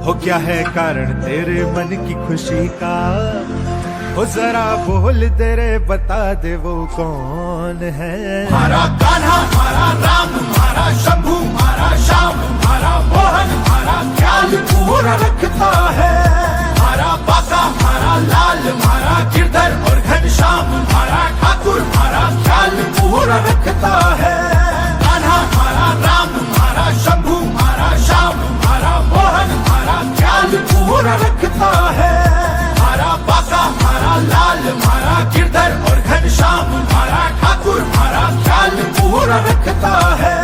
हो क्या है कारण तेरे मन की खुशी का, हो जरा बोल दे रे, बता दे वो कौन है। मारा कान्हा मारा राम मारा शंभू मारा श्याम मारा मोहन मारा ख्याल पूरा रखता है। मारा बाका मारा लाल मारा गिरधर और घनश्याम मारा ठाकुर मारा ख्याल पूरा रखता है। कान्हा मारा राम मारा शंभू मारा श्याम मारा मोहन मारा ख्याल पूरा रखता है। मारा बाका मारा लाल मारा गिरधर और घनश्याम मारा ठाकुर मारा ख्याल पूरा रखता है।